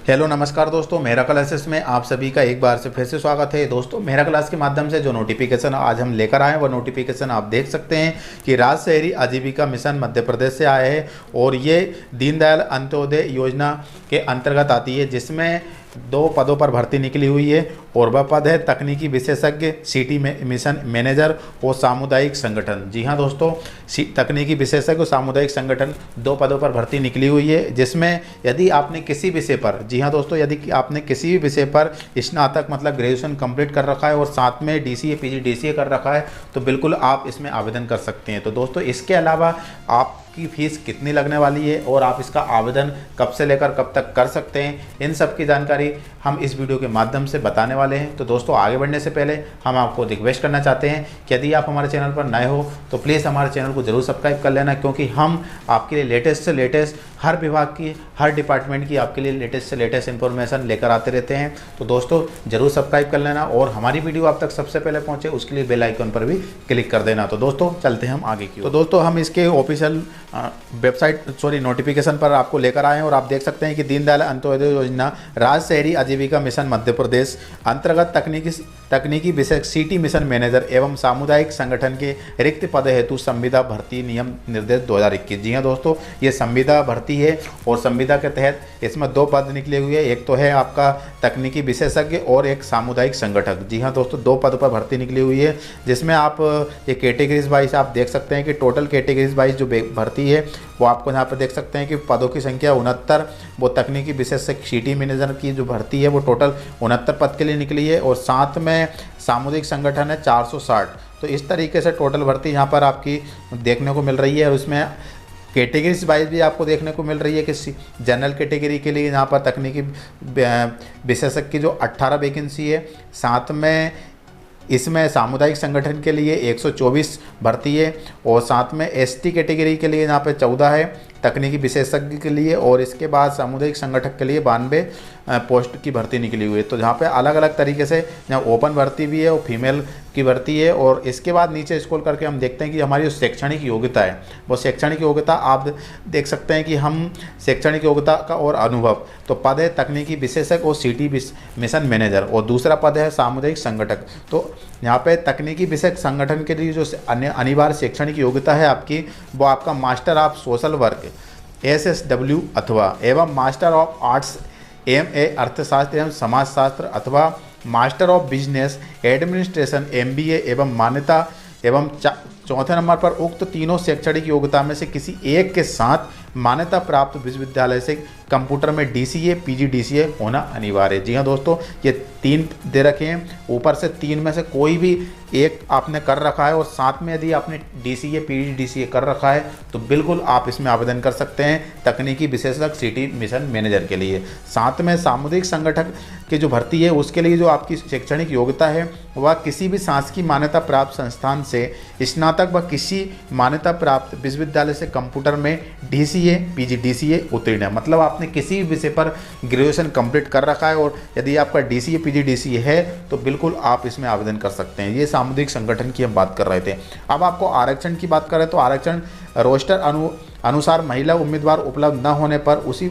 Hello नमस्कार दोस्तों, मेरा क्लासेस में आप सभी का एक बार से फिर से स्वागत है। दोस्तों, मेरा क्लास के माध्यम से जो नोटिफिकेशन आज हम लेकर आए हैं वो नोटिफिकेशन आप देख सकते हैं कि राज्य शहरी आजीविका मिशन मध्य प्रदेश से आए हैं और ये दीनदयाल अंत्योदय योजना के अंतर्गत आती है, जिसमें 2 पदों पर भर्ती निकली हुई है और वह पद है तकनीकी विशेषज्ञ, सिटी मिशन मैनेजर और सामुदायिक संगठन। जी हाँ दोस्तों, तकनीकी विशेषज्ञ और सामुदायिक संगठन 2 पदों पर भर्ती निकली हुई है, जिसमें यदि आपने किसी विषय पर, जी हाँ दोस्तों, यदि आपने किसी भी विषय पर स्नातक मतलब ग्रेजुएशन कंप्लीट कर रखा है और साथ में DCA PG DCA कर रखा है तो बिल्कुल आप इसमें आवेदन कर सकते हैं। तो दोस्तों, इसके अलावा आपकी फ़ीस कितनी लगने वाली है और आप इसका आवेदन कब से लेकर कब तक कर सकते हैं, इन सब की जानकारी हम इस वीडियो के माध्यम से बताने वाले हैं। तो दोस्तों, आगे बढ़ने से पहले हम आपको रिक्वेस्ट करना चाहते हैं कि यदि आप हमारे चैनल पर नए हो तो प्लीज़ हमारे चैनल को जरूर सब्सक्राइब कर लेना, क्योंकि हम आपके लिए लेटेस्ट से लेटेस्ट हर विभाग की, हर डिपार्टमेंट की आपके लिए लेटेस्ट से लेटेस्ट इन्फॉर्मेशन लेकर आते रहते हैं। तो दोस्तों, जरूर सब्सक्राइब कर लेना और हमारी वीडियो आप तक सबसे पहले पहुँचे उसके लिए बेल आइकन पर भी क्लिक कर देना। तो दोस्तों, चलते हैं हम आगे की। तो दोस्तों, हम इसके ऑफिशियल नोटिफिकेशन पर आपको लेकर आए हैं और आप देख सकते हैं कि दीनदयाल अंत्योदय योजना राज्य शहरी आजीविका मिशन मध्य प्रदेश अंतर्गत तकनीकी विषय सिटी मिशन मैनेजर एवं सामुदायिक संगठन के रिक्त पद हेतु संविदा भर्ती नियम निर्देश 2021। जी हाँ दोस्तों, ये संविदा भर्ती है और संविदा के तहत इसमें 2 पद निकले हुए हैं। एक तो है आपका तकनीकी विशेषज्ञ और एक सामुदायिक संगठक। जी हाँ दोस्तों, 2 पद पर भर्ती निकली हुई है, जिसमें आप ये कैटेगरीज वाइज आप देख सकते हैं कि टोटल कैटेगरीज वाइज जो भर्ती है वो आपको यहाँ पर देख सकते हैं कि पदों की संख्या 69, वो तकनीकी विशेषज्ञ सिटी मैनेजर की जो भर्ती है वो टोटल 69 पद के लिए निकली है और साथ में सामुदायिक संगठन है 460। तो इस तरीके से टोटल भर्ती यहाँ पर आपकी देखने को मिल रही है और उसमें कैटेगरीज वाइज भी आपको देखने को मिल रही है कि जनरल कैटेगरी के लिए यहाँ पर तकनीकी विशेषज्ञ की जो 18 वैकेंसी है, साथ में इसमें सामुदायिक संगठन के लिए 124 भर्ती है और साथ में ST कैटेगरी के लिए यहाँ पे 14 है तकनीकी विशेषज्ञ के लिए, और इसके बाद सामुदायिक संगठक के लिए 92 पोस्ट की भर्ती निकली हुई है। तो जहाँ पे अलग अलग तरीके से यहाँ ओपन भर्ती भी है और फीमेल की भर्ती है। और इसके बाद नीचे स्क्रॉल करके हम देखते हैं कि हमारी जो शैक्षणिक योग्यता है वो शैक्षणिक योग्यता आप देख सकते हैं कि हम शैक्षणिक योग्यता का और अनुभव, तो पद है तकनीकी विशेषज्ञ और सिटी मिशन मैनेजर और दूसरा पद है सामुदायिक संगठक। तो यहाँ पे तकनीकी विशेषज्ञ संगठन के लिए जो अनिवार्य शैक्षणिक योग्यता है आपकी, वो आपका master of social work SSW अथवा एवं मास्टर ऑफ आर्ट्स MA अर्थशास्त्र एवं समाजशास्त्र अथवा master of business administration MBA एवं मान्यता एवं चौथे नंबर पर उक्त तीनों शैक्षणिक योग्यता में से किसी एक के साथ मान्यता प्राप्त विश्वविद्यालय से कंप्यूटर में DCA PG DCA होना अनिवार्य है। जी हाँ दोस्तों, ये 3 दे रखे हैं, ऊपर से 3 में से कोई भी एक आपने कर रखा है और साथ में यदि आपने DCA PG DCA कर रखा है तो बिल्कुल आप इसमें आवेदन कर सकते हैं तकनीकी विशेषज्ञ सिटी मिशन मैनेजर के लिए। साथ में सामुदायिक संगठक की जो भर्ती है उसके लिए जो आपकी शैक्षणिक योग्यता है वह किसी भी शासकीय मान्यता प्राप्त संस्थान से स्नातक व किसी मान्यता प्राप्त विश्वविद्यालय से कंप्यूटर में DCA PG DCA उत्तीर्ण है। मतलब आपने किसी भी विषय पर ग्रेजुएशन कंप्लीट कर रखा है और यदि आपका DCA PG DCA है तो बिल्कुल आप इसमें आवेदन कर सकते हैं। ये सामुदायिक संगठन की हम बात कर रहे थे। अब आपको आरक्षण की बात करें तो आरक्षण रोस्टर अनुसार महिला उम्मीदवार उपलब्ध न होने पर उसी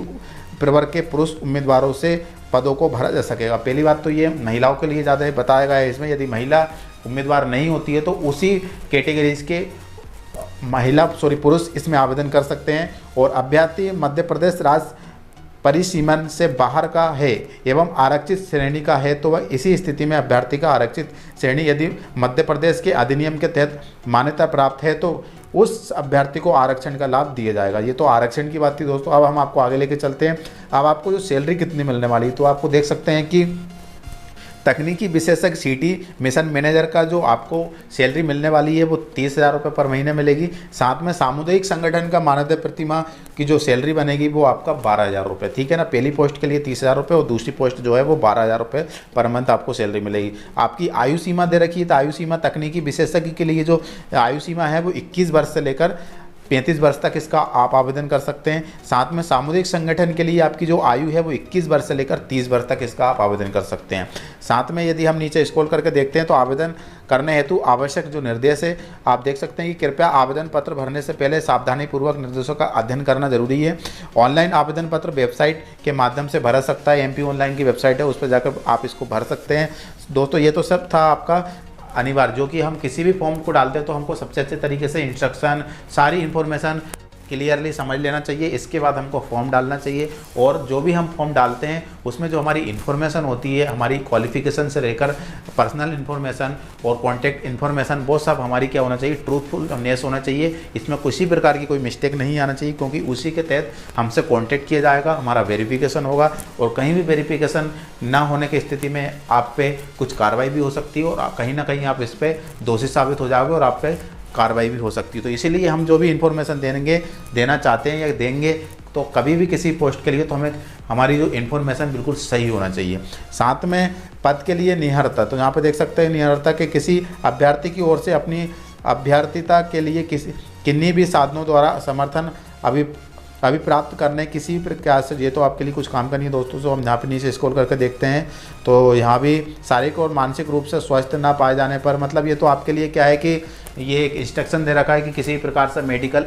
प्रवर्ग के पुरुष उम्मीदवारों से पदों को भरा जा सकेगा। पहली बात तो ये महिलाओं के लिए ज़्यादा बताया गया है इसमें, यदि महिला उम्मीदवार नहीं होती है तो उसी कैटेगरीज के पुरुष इसमें आवेदन कर सकते हैं। और अभ्यर्थी मध्य प्रदेश राज्य परिसीमन से बाहर का है एवं आरक्षित श्रेणी का है तो वह इसी स्थिति में अभ्यर्थी का आरक्षित श्रेणी यदि मध्य प्रदेश के अधिनियम के तहत मान्यता प्राप्त है तो उस अभ्यर्थी को आरक्षण का लाभ दिया जाएगा। ये तो आरक्षण की बात थी दोस्तों। अब हम आपको आगे लेके चलते हैं। अब आपको जो सैलरी कितनी मिलने वाली है तो आपको देख सकते हैं कि तकनीकी विशेषज्ञ सिटी मिशन मैनेजर का जो आपको सैलरी मिलने वाली है वो 30,000 रुपये पर महीने मिलेगी। साथ में सामुदायिक संगठन का मानदेय प्रतिमाह की जो सैलरी बनेगी वो आपका 12,000 रुपये, ठीक है ना। पहली पोस्ट के लिए 30,000 रुपये और दूसरी पोस्ट जो है वो 12,000 रुपये पर मंथ आपको सैलरी मिलेगी। आपकी आयु सीमा दे रखी है, तो आयु सीमा तकनीकी विशेषज्ञ के लिए जो आयु सीमा है वो 21 वर्ष से लेकर 35 वर्ष तक इसका आप आवेदन कर सकते हैं। साथ में सामुदायिक संगठन के लिए आपकी जो आयु है वो 21 वर्ष से लेकर 30 वर्ष तक इसका आप आवेदन कर सकते हैं। साथ में यदि हम नीचे स्क्रॉल करके देखते हैं तो आवेदन करने हेतु आवश्यक जो निर्देश है आप देख सकते हैं कि कृपया आवेदन पत्र भरने से पहले सावधानीपूर्वक निर्देशों का अध्ययन करना जरूरी है। ऑनलाइन आवेदन पत्र वेबसाइट के माध्यम से भरा सकता है, MP ऑनलाइन की वेबसाइट है, उस पर जाकर आप इसको भर सकते हैं। दोस्तों ये तो सब था आपका अनिवार्य, जो कि हम किसी भी फॉर्म को डालते हैं तो हमको सबसे अच्छे तरीके से इंस्ट्रक्शन, सारी इन्फॉर्मेशन क्लियरली समझ लेना चाहिए। इसके बाद हमको फॉर्म डालना चाहिए, और जो भी हम फॉर्म डालते हैं उसमें जो हमारी इन्फॉर्मेशन होती है, हमारी क्वालिफिकेशन से लेकर पर्सनल इन्फॉर्मेशन और कॉन्टैक्ट इन्फॉर्मेशन, वो सब हमारी क्या होना चाहिए, ट्रूथफुलनेस होना चाहिए। इसमें किसी प्रकार की कोई मिस्टेक नहीं आना चाहिए, क्योंकि उसी के तहत हमसे कॉन्टैक्ट किया जाएगा, हमारा वेरिफिकेशन होगा, और कहीं भी वेरिफिकेशन ना होने की स्थिति में आप पे कुछ कार्रवाई भी हो सकती है, और कहीं ना कहीं आप इस पर दोषी साबित हो जाओगे और आप पे कार्रवाई भी हो सकती है। तो इसीलिए हम जो भी इन्फॉर्मेशन देना चाहते हैं या देंगे, तो कभी भी किसी पोस्ट के लिए तो हमें हमारी जो इन्फॉर्मेशन बिल्कुल सही होना चाहिए। साथ में पद के लिए निहरता, तो यहाँ पे देख सकते हैं निहरता के किसी अभ्यर्थी की ओर से अपनी अभ्यर्थिता के लिए किन्हीं भी साधनों द्वारा समर्थन अभिप्राप्त करने किसी प्रकार से, ये तो आपके लिए कुछ काम का नहीं है दोस्तों। जो हम यहाँ पे नीचे स्क्रॉल करके देखते हैं तो यहाँ भी शारीरिक और मानसिक रूप से स्वस्थ ना पाए जाने पर, मतलब ये तो आपके लिए क्या है कि ये एक इंस्ट्रक्शन दे रखा है कि किसी प्रकार से मेडिकल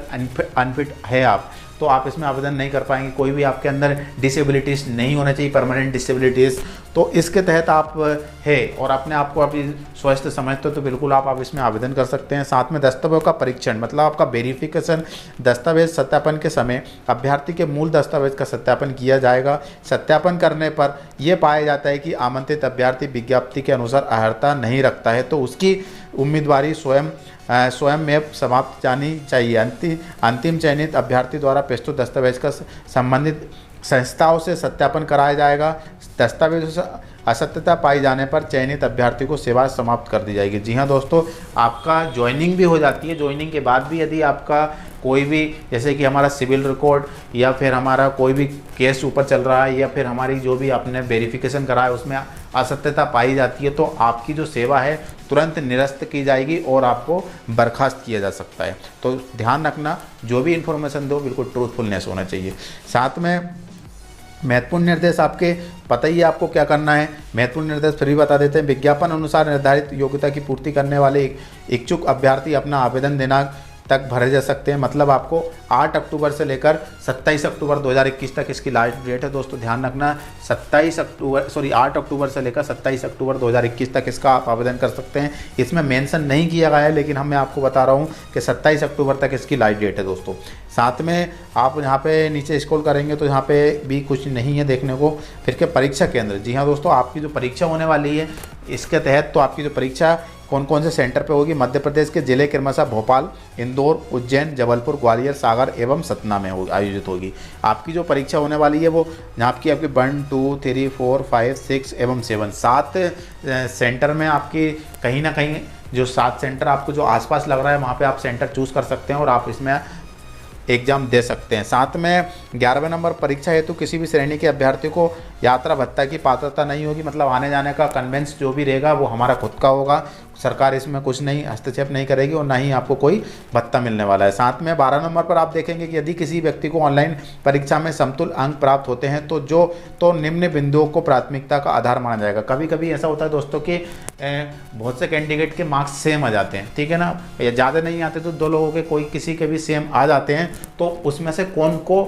अनफिट है आप, तो आप इसमें आवेदन नहीं कर पाएंगे। कोई भी आपके अंदर डिसेबिलिटीज़ नहीं होना चाहिए, परमानेंट डिसेबिलिटीज़, तो इसके तहत आप है और अपने आप को अभी स्वस्थ समझते हो तो बिल्कुल आप इसमें आवेदन कर सकते हैं। साथ में दस्तावेज़ का परीक्षण, मतलब आपका वेरिफिकेशन, दस्तावेज सत्यापन के समय अभ्यर्थी के मूल दस्तावेज का सत्यापन किया जाएगा। सत्यापन करने पर यह पाया जाता है कि आमंत्रित अभ्यर्थी विज्ञप्ति के अनुसार अर्हता नहीं रखता है तो उसकी उम्मीदवारी स्वयं में समाप्त जानी चाहिए। अंतिम चयनित अभ्यर्थी द्वारा प्रस्तुत दस्तावेज का संबंधित संस्थाओं से सत्यापन कराया जाएगा। दस्तावेजों से असत्यता पाई जाने पर चयनित अभ्यर्थी को सेवा समाप्त कर दी जाएगी। जी हाँ दोस्तों, आपका ज्वाइनिंग भी हो जाती है। ज्वाइनिंग के बाद भी यदि आपका कोई भी, जैसे कि हमारा सिविल रिकॉर्ड या फिर हमारा कोई भी केस ऊपर चल रहा है या फिर हमारी जो भी आपने वेरिफिकेशन करा है उसमें असत्यता पाई जाती है, तो आपकी जो सेवा है तुरंत निरस्त की जाएगी और आपको बर्खास्त किया जा सकता है। तो ध्यान रखना, जो भी इन्फॉर्मेशन दो बिल्कुल ट्रूथफुलनेस होना चाहिए। साथ में महत्वपूर्ण निर्देश आपके पता ही है आपको क्या करना है। महत्वपूर्ण निर्देश फिर भी बता देते हैं। विज्ञापन अनुसार निर्धारित योग्यता की पूर्ति करने वाले इच्छुक अभ्यर्थी अपना आवेदन दिनांक तक भरे जा सकते हैं। मतलब आपको 8 अक्टूबर से लेकर 27 अक्टूबर 2021 तक इसकी लास्ट डेट है दोस्तों, ध्यान रखना। 8 अक्टूबर से लेकर 27 अक्टूबर 2021 तक इसका आप आवेदन कर सकते हैं। इसमें मेंशन नहीं किया गया है, लेकिन मैं आपको बता रहा हूँ कि 27 अक्टूबर तक इसकी लास्ट डेट है दोस्तों। साथ में आप यहाँ पे नीचे स्क्रॉल करेंगे तो यहाँ पे भी कुछ नहीं है देखने को। फिर के परीक्षा केंद्र, जी हाँ दोस्तों, आपकी जो परीक्षा होने वाली है इसके तहत तो आपकी जो परीक्षा कौन कौन से सेंटर पे होगी, मध्य प्रदेश के जिले क्रमशः भोपाल, इंदौर, उज्जैन, जबलपुर, ग्वालियर, सागर एवं सतना में आयोजित होगी। आपकी जो परीक्षा होने वाली है वो यहाँ की आपकी 1, 2, 3, 4, 5, 6 एवं 7 7 सेंटर में आपकी कहीं ना कहीं जो 7 सेंटर आपको जो आसपास लग रहा है वहाँ पे आप सेंटर चूज़ कर सकते हैं और आप इसमें एग्जाम दे सकते हैं। साथ में 11वें नंबर परीक्षा हेतु किसी भी श्रेणी के अभ्यर्थी को यात्रा भत्ता की पात्रता नहीं होगी। मतलब आने जाने का कन्वेंस जो भी रहेगा वो हमारा खुद का होगा, सरकार इसमें कुछ नहीं हस्तक्षेप नहीं करेगी और ना ही आपको कोई भत्ता मिलने वाला है। साथ में 12 नंबर पर आप देखेंगे कि यदि किसी व्यक्ति को ऑनलाइन परीक्षा में समतुल्य अंक प्राप्त होते हैं तो निम्न बिंदुओं को प्राथमिकता का आधार माना जाएगा। कभी कभी ऐसा होता है दोस्तों कि बहुत से कैंडिडेट के मार्क्स सेम आ जाते हैं, ठीक है ना, या ज़्यादा नहीं आते तो 2 लोगों के कोई किसी के भी सेम आ जाते हैं, तो उसमें से कौन को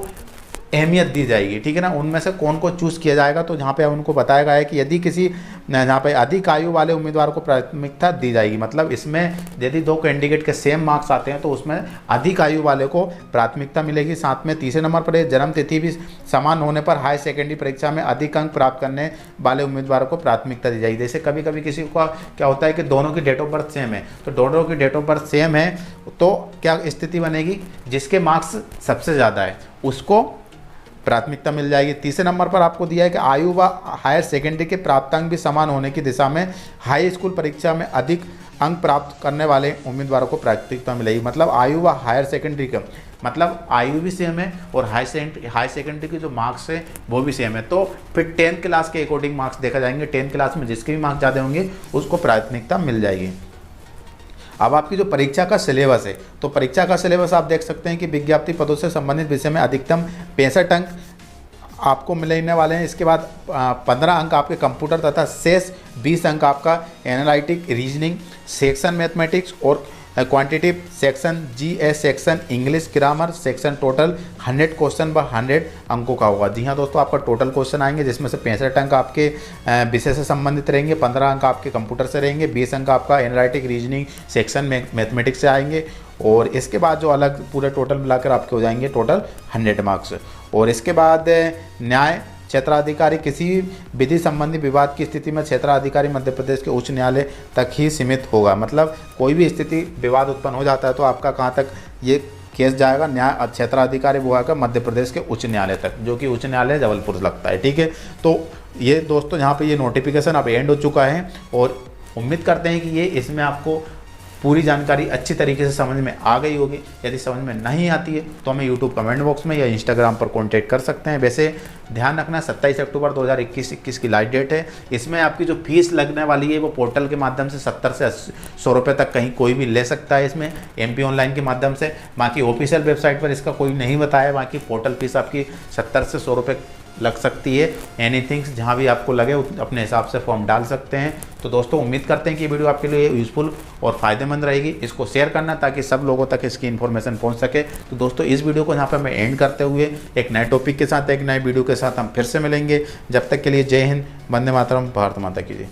अहमियत दी जाएगी, ठीक है ना, उनमें से कौन को चूज़ किया जाएगा। तो जहाँ पे उनको बताया गया है कि यदि किसी यहाँ पे अधिक आयु वाले उम्मीदवार को प्राथमिकता दी जाएगी। मतलब इसमें यदि 2 कैंडिडेट के सेम मार्क्स आते हैं तो उसमें अधिक आयु वाले को प्राथमिकता मिलेगी। साथ में 3 नंबर पर जन्म तिथि भी समान होने पर हाई सेकेंडरी परीक्षा में अधिक अंक प्राप्त करने वाले उम्मीदवारों को प्राथमिकता दी जाएगी। जैसे कभी कभी किसी का क्या होता है कि दोनों की डेट ऑफ बर्थ सेम है, तो दोनों की डेट ऑफ बर्थ सेम है तो क्या स्थिति बनेगी, जिसके मार्क्स सबसे ज़्यादा है उसको प्राथमिकता मिल जाएगी। 3 नंबर पर आपको दिया है कि आयु व हायर सेकेंडरी के प्राप्तांक भी समान होने की दिशा में हाई स्कूल परीक्षा में अधिक अंक प्राप्त करने वाले उम्मीदवारों को प्राथमिकता मिलेगी। मतलब आयु व हायर सेकेंडरी का मतलब आयु भी सेम है और हाई सेकेंडरी के जो मार्क्स है वो भी सेम है, तो फिर 10th क्लास के अकॉर्डिंग मार्क्स देखा जाएंगे। 10th क्लास में जिसके भी मार्क्स ज़्यादा होंगे उसको प्राथमिकता मिल जाएगी। अब आपकी जो परीक्षा का सिलेबस है, तो परीक्षा का सिलेबस आप देख सकते हैं कि विज्ञप्ति पदों से संबंधित विषय में अधिकतम 65 अंक आपको मिलने वाले हैं। इसके बाद 15 अंक आपके कंप्यूटर तथा शेष 20 अंक आपका एनालिटिक रीजनिंग सेक्शन मैथमेटिक्स और quantitative section GS section English grammar section total 100 question व 100 अंकों का होगा। जी हाँ दोस्तों, आपका टोटल क्वेश्चन आएंगे जिसमें से 65 अंक आपके विषय से संबंधित रहेंगे, 15 अंक आपके कंप्यूटर से रहेंगे, 20 अंक आपका एनालिटिक रीजनिंग सेक्शन में मैथमेटिक्स से आएंगे और इसके बाद जो अलग पूरे टोटल मिलाकर आपके हो जाएंगे टोटल 100 मार्क्स। और इसके बाद न्याय क्षेत्राधिकारी किसी विधि संबंधी विवाद की स्थिति में क्षेत्राधिकारी मध्य प्रदेश के उच्च न्यायालय तक ही सीमित होगा। मतलब कोई भी स्थिति विवाद उत्पन्न हो जाता है तो आपका कहाँ तक ये केस जाएगा, न्याय क्षेत्राधिकारी विभाग का मध्य प्रदेश के उच्च न्यायालय तक, जो कि उच्च न्यायालय जबलपुर लगता है। ठीक है, तो ये दोस्तों यहाँ पे ये नोटिफिकेशन अब एंड हो चुका है और उम्मीद करते हैं कि ये इसमें आपको पूरी जानकारी अच्छी तरीके से समझ में आ गई होगी। यदि समझ में नहीं आती है तो हमें यूट्यूब कमेंट बॉक्स में या इंस्टाग्राम पर कांटेक्ट कर सकते हैं। वैसे ध्यान रखना 27 अक्टूबर 2021 की लास्ट डेट है। इसमें आपकी जो फीस लगने वाली है वो पोर्टल के माध्यम से 70 से 100 रुपये तक कहीं कोई भी ले सकता है इसमें MP ऑनलाइन के माध्यम से। बाकी ऑफिशियल वेबसाइट पर इसका कोई नहीं बताया, बाकी पोर्टल फीस आपकी 70 से 100 रुपये लग सकती है। एनीथिंग जहाँ भी आपको लगे अपने हिसाब से फॉर्म डाल सकते हैं। तो दोस्तों उम्मीद करते हैं कि ये वीडियो आपके लिए यूज़फुल और फ़ायदेमंद रहेगी। इसको शेयर करना ताकि सब लोगों तक इसकी इन्फॉर्मेशन पहुंच सके। तो दोस्तों इस वीडियो को यहाँ पर मैं एंड करते हुए एक नए टॉपिक के साथ एक नए वीडियो के साथ हम फिर से मिलेंगे। जब तक के लिए जय हिंद, वंदे मातरम, भारत माता की जय।